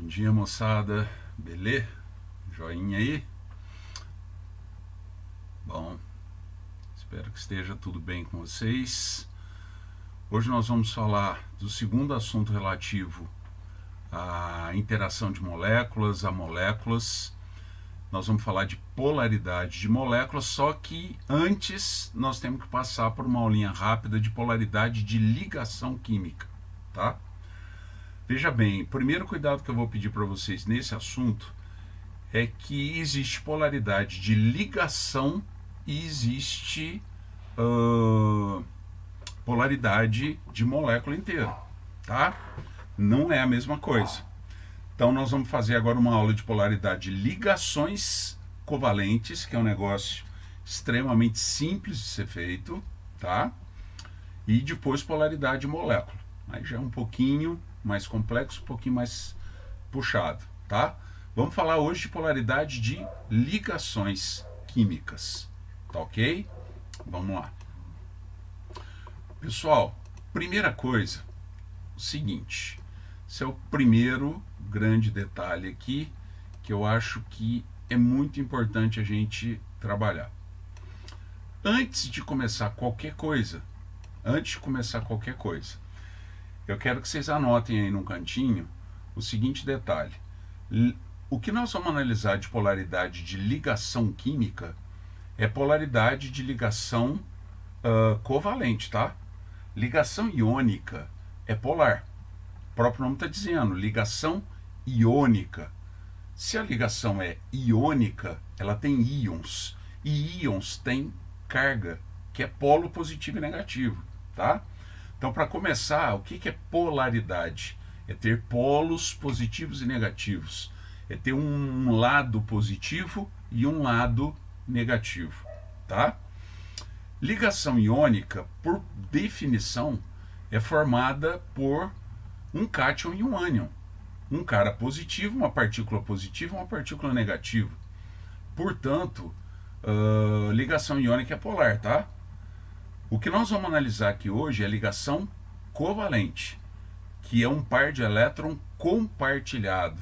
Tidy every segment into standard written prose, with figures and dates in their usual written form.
dia, moçada. Beleza? Joinha aí? Bom, espero que esteja tudo bem com vocês. Hoje nós vamos falar do segundo assunto relativo à interação de moléculas a moléculas. Nós vamos falar de polaridade de moléculas, só que antes nós temos que passar por uma aulinha rápida de polaridade de ligação química, tá? Veja bem, o primeiro cuidado que eu vou pedir para vocês nesse assunto é que existe polaridade de ligação e existe polaridade de molécula inteira, tá? Não é a mesma coisa. Então nós vamos fazer agora uma aula de polaridade de ligações covalentes, que é um negócio extremamente simples de ser feito, tá? E depois polaridade de molécula. Aí já é um pouquinho mais complexo, um pouquinho mais puxado, tá? Vamos falar hoje de polaridade de ligações químicas, tá ok? Vamos lá. Pessoal, primeira coisa, o seguinte, esse é o primeiro grande detalhe aqui que eu acho que é muito importante a gente trabalhar. Antes de começar qualquer coisa, eu quero que vocês anotem aí num cantinho o seguinte detalhe. O que nós vamos analisar de polaridade de ligação química é polaridade de ligação covalente, tá? Ligação iônica é polar. O próprio nome está dizendo, ligação iônica. Se a ligação é iônica, ela tem íons. E íons têm carga, que é polo positivo e negativo, tá? Então, para começar, o que é polaridade? É ter polos positivos e negativos. É ter um lado positivo e um lado negativo, tá? Ligação iônica, por definição, é formada por um cátion e um ânion. Um cara positivo, uma partícula positiva e uma partícula negativa. Portanto, ligação iônica é polar, tá? O que nós vamos analisar aqui hoje é a ligação covalente, que é um par de elétron compartilhado.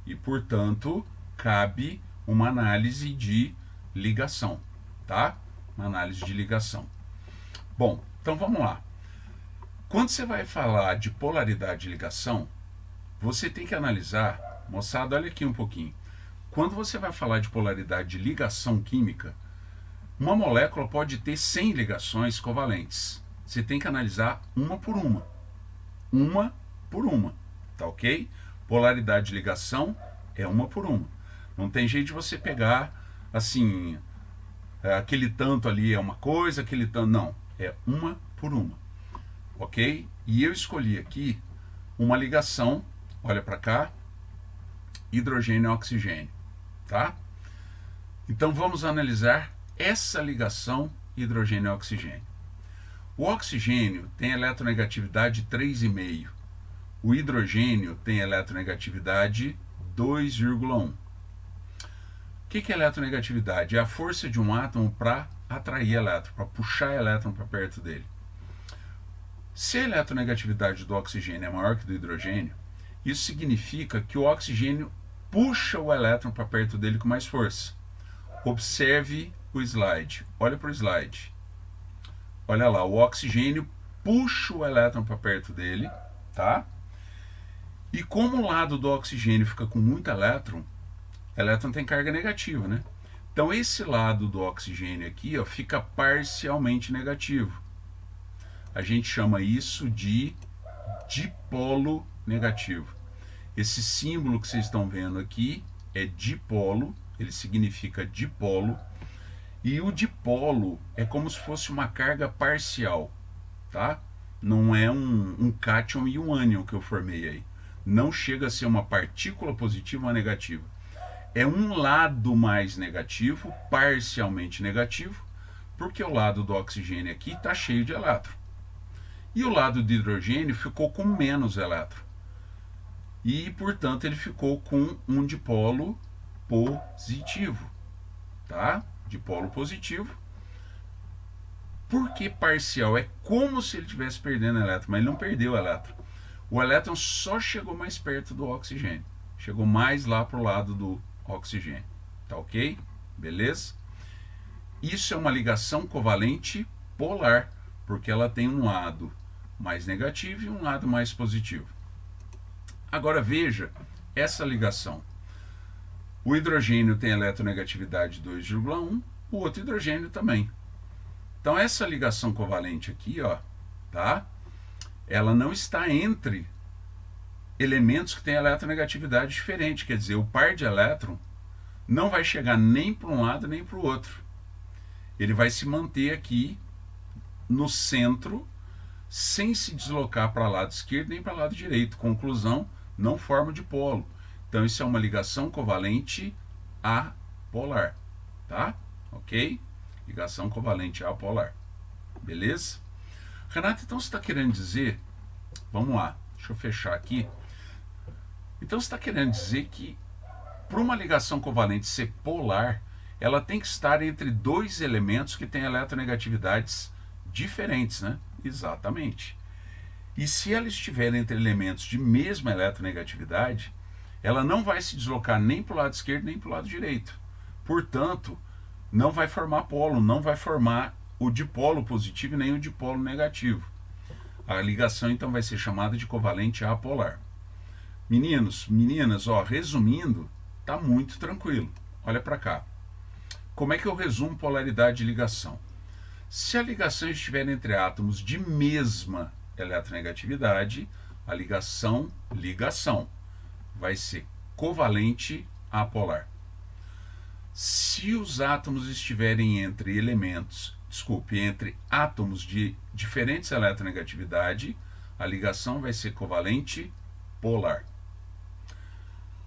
E, portanto, cabe uma análise de ligação, tá? Uma análise de ligação. Bom, então vamos lá. Quando você vai falar de polaridade de ligação, você tem que analisar, moçada, olha aqui um pouquinho. Quando você vai falar de polaridade de ligação química, uma molécula pode ter 100 ligações covalentes. Você tem que analisar uma por uma. Uma por uma, tá ok? Polaridade de ligação é uma por uma. Não tem jeito de você pegar, assim, aquele tanto ali é uma coisa, aquele tanto... Não, é uma por uma, ok? E eu escolhi aqui uma ligação, olha para cá, hidrogênio e oxigênio, tá? Então vamos analisar essa ligação hidrogênio e oxigênio. O oxigênio tem eletronegatividade 3,5. O hidrogênio tem eletronegatividade 2,1. O que é eletronegatividade? É a força de um átomo para atrair elétron, para puxar elétron para perto dele. Se a eletronegatividade do oxigênio é maior que do hidrogênio, isso significa que o oxigênio puxa o elétron para perto dele com mais força. Observe o slide. Olha para o slide. Olha lá, o oxigênio puxa o elétron para perto dele, tá? E como o lado do oxigênio fica com muito elétron tem carga negativa, né? Então esse lado do oxigênio aqui, ó, fica parcialmente negativo. A gente chama isso de dipolo negativo. Esse símbolo que vocês estão vendo aqui é dipolo, ele significa dipolo. E o dipolo é como se fosse uma carga parcial, tá? Não é um cátion e um ânion que eu formei aí. Não chega a ser uma partícula positiva ou negativa. É um lado mais negativo, parcialmente negativo, porque o lado do oxigênio aqui está cheio de elétron. E o lado do hidrogênio ficou com menos elétron. E, portanto, ele ficou com um dipolo positivo, tá? Dipolo positivo. Por que parcial? É como se ele estivesse perdendo elétron, mas ele não perdeu elétron. O elétron só chegou mais perto do oxigênio, chegou mais lá para o lado do oxigênio. Tá ok? Beleza? Isso é uma ligação covalente polar, porque ela tem um lado mais negativo e um lado mais positivo. Agora veja essa ligação. O hidrogênio tem eletronegatividade 2,1, o outro hidrogênio também. Então essa ligação covalente aqui, ó, tá? Ela não está entre elementos que têm eletronegatividade diferente, quer dizer, o par de elétron não vai chegar nem para um lado nem para o outro. Ele vai se manter aqui no centro, sem se deslocar para o lado esquerdo nem para o lado direito. Conclusão, não forma dipolo. Então isso é uma ligação covalente apolar, tá? Ok? Ligação covalente apolar. Beleza? Renato, então você está querendo dizer, vamos lá, deixa eu fechar aqui. Então você está querendo dizer que para uma ligação covalente ser polar, ela tem que estar entre dois elementos que têm eletronegatividades diferentes, né? Exatamente. E se ela estiver entre elementos de mesma eletronegatividade, ela não vai se deslocar nem para o lado esquerdo nem para o lado direito. Portanto, não vai formar polo, não vai formar o dipolo positivo nem o dipolo negativo. A ligação então vai ser chamada de covalente apolar. Meninos, meninas, ó, resumindo, tá muito tranquilo. Olha para cá. Como é que eu resumo polaridade de ligação? Se a ligação estiver entre átomos de mesma eletronegatividade, a ligação vai ser covalente apolar. Se os átomos estiverem entre entre átomos de diferentes eletronegatividade, a ligação vai ser covalente polar.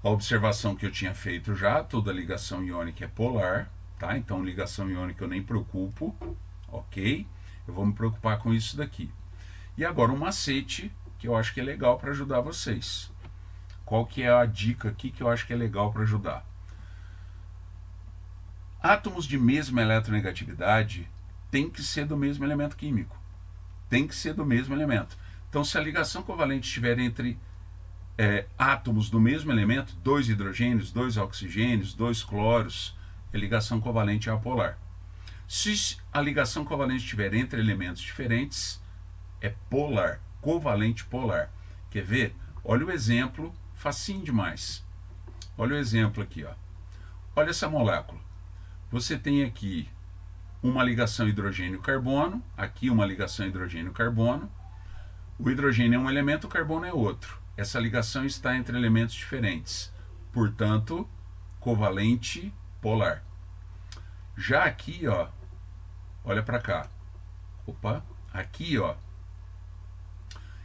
A observação que eu tinha feito já, toda ligação iônica é polar, tá? Então ligação iônica eu nem preocupo, ok? Eu vou me preocupar com isso daqui. E agora um macete que eu acho que é legal para ajudar vocês. Qual que é a dica aqui que eu acho que é legal para ajudar? Átomos de mesma eletronegatividade tem que ser do mesmo elemento químico. Tem que ser do mesmo elemento. Então, se a ligação covalente estiver entre átomos do mesmo elemento, 2 hidrogênios, 2 oxigênios, 2 cloros, é ligação covalente apolar. Se a ligação covalente estiver entre elementos diferentes, é polar, covalente polar. Quer ver? Olha o exemplo, facinho demais. Olha o exemplo aqui, ó. Olha essa molécula. Você tem aqui uma ligação hidrogênio-carbono, aqui uma ligação hidrogênio-carbono. O hidrogênio é um elemento, o carbono é outro. Essa ligação está entre elementos diferentes, portanto, covalente polar. Já aqui, ó, olha para cá. Opa, aqui, ó.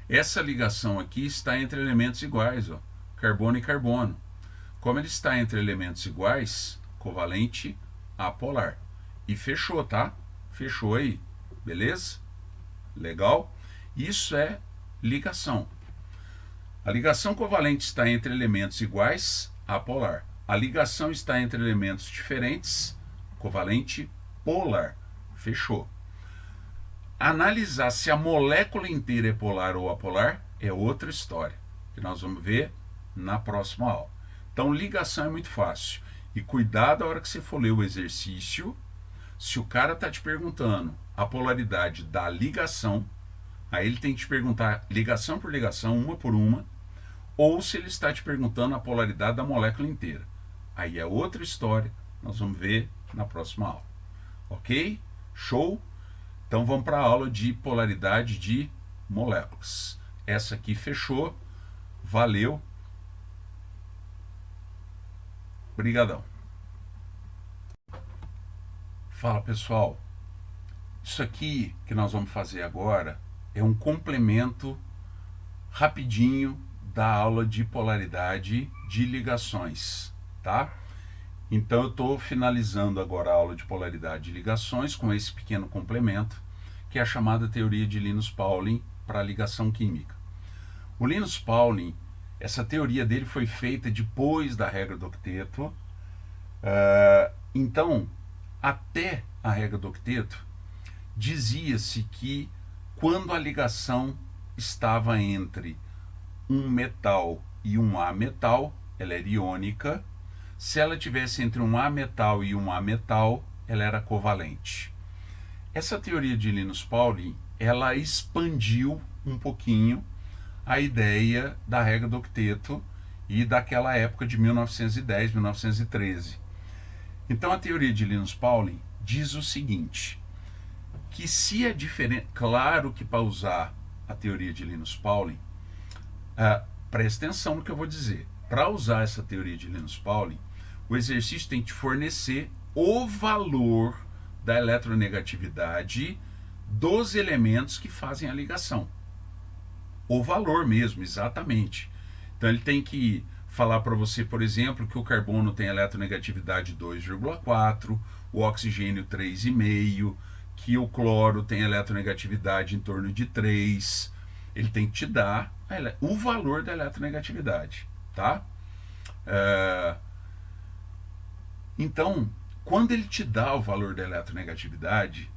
Essa ligação aqui está entre elementos iguais, ó, carbono e carbono. Como ele está entre elementos iguais, covalente apolar. E fechou, tá? Fechou aí, beleza? Legal? Isso é ligação. A ligação covalente está entre elementos iguais, apolar. A ligação está entre elementos diferentes, covalente polar. Fechou. Analisar se a molécula inteira é polar ou apolar é outra história, que nós vamos ver na próxima aula. Então, ligação é muito fácil. E cuidado a hora que você for ler o exercício, se o cara está te perguntando a polaridade da ligação, aí ele tem que te perguntar ligação por ligação, uma por uma, ou se ele está te perguntando a polaridade da molécula inteira. Aí é outra história, nós vamos ver na próxima aula. Ok? Show? Então vamos para a aula de polaridade de moléculas. Essa aqui fechou. Valeu. Obrigadão. Fala pessoal. Isso aqui que nós vamos fazer agora é um complemento rapidinho da aula de polaridade de ligações, tá? Então eu estou finalizando agora a aula de polaridade de ligações com esse pequeno complemento, que é a chamada teoria de Linus Pauling para ligação química. O Linus Pauling, essa teoria dele foi feita depois da regra do octeto. Então, até a regra do octeto, dizia-se que quando a ligação estava entre um metal e um ametal, ela era iônica. Se ela tivesse entre um ametal e um ametal, ela era covalente. Essa teoria de Linus Pauling, ela expandiu um pouquinho a ideia da regra do octeto e daquela época de 1910, 1913. Então a teoria de Linus Pauling diz o seguinte, que se a diferença... Claro que para usar a teoria de Linus Pauling, presta atenção no que eu vou dizer. Para usar essa teoria de Linus Pauling, o exercício tem que te fornecer o valor da eletronegatividade dos elementos que fazem a ligação. O valor mesmo, exatamente. Então ele tem que falar para você, por exemplo, que o carbono tem eletronegatividade 2,4, o oxigênio 3,5, que o cloro tem eletronegatividade em torno de 3. Ele tem que te dar o valor da eletronegatividade, tá? Então, quando ele te dá o valor da eletronegatividade,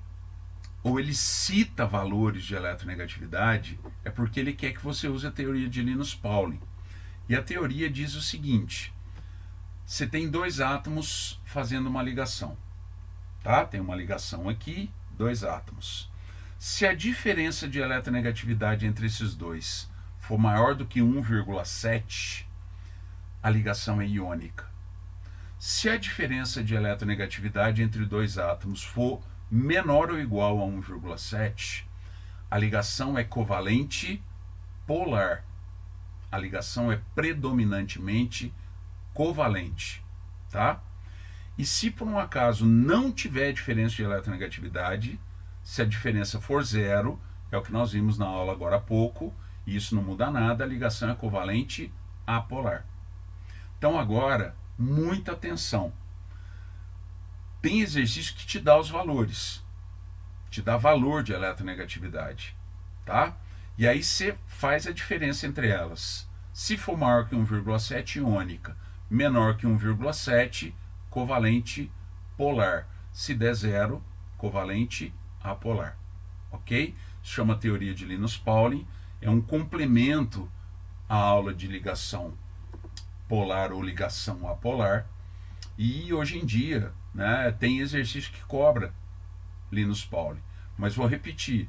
ou ele cita valores de eletronegatividade, é porque ele quer que você use a teoria de Linus Pauling. E a teoria diz o seguinte, você tem dois átomos fazendo uma ligação, tá? Tem uma ligação aqui, dois átomos. Se a diferença de eletronegatividade entre esses dois for maior do que 1,7, a ligação é iônica. Se a diferença de eletronegatividade entre dois átomos for menor ou igual a 1,7, a ligação é covalente polar. A ligação é predominantemente covalente, tá? E se por um acaso não tiver diferença de eletronegatividade, se a diferença for zero, é o que nós vimos na aula agora há pouco, e isso não muda nada, a ligação é covalente apolar. Então agora, muita atenção. Tem exercício que te dá os valores, te dá valor de eletronegatividade, tá? E aí você faz a diferença entre elas. Se for maior que 1,7, iônica. Menor que 1,7, covalente polar. Se der zero, covalente apolar. Ok? Isso chama teoria de Linus Pauling. É um complemento à aula de ligação polar ou ligação apolar. E hoje em dia, né, tem exercício que cobra Linus Pauling. Mas vou repetir.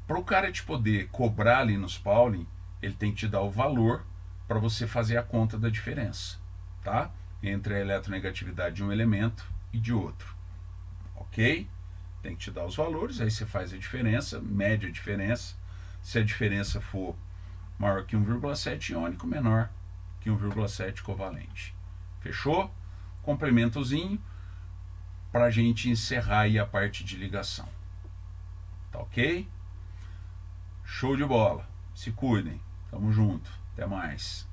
Para o cara te poder cobrar Linus Pauling, ele tem que te dar o valor para você fazer a conta da diferença, tá? Entre a eletronegatividade de um elemento e de outro, ok? Tem que te dar os valores, aí você faz a diferença, mede a diferença. Se a diferença for maior que 1,7 iônico, menor que 1,7 covalente. Fechou? Complementozinho para a gente encerrar aí a parte de ligação. Tá ok? Show de bola. Se cuidem. Tamo junto. Até mais.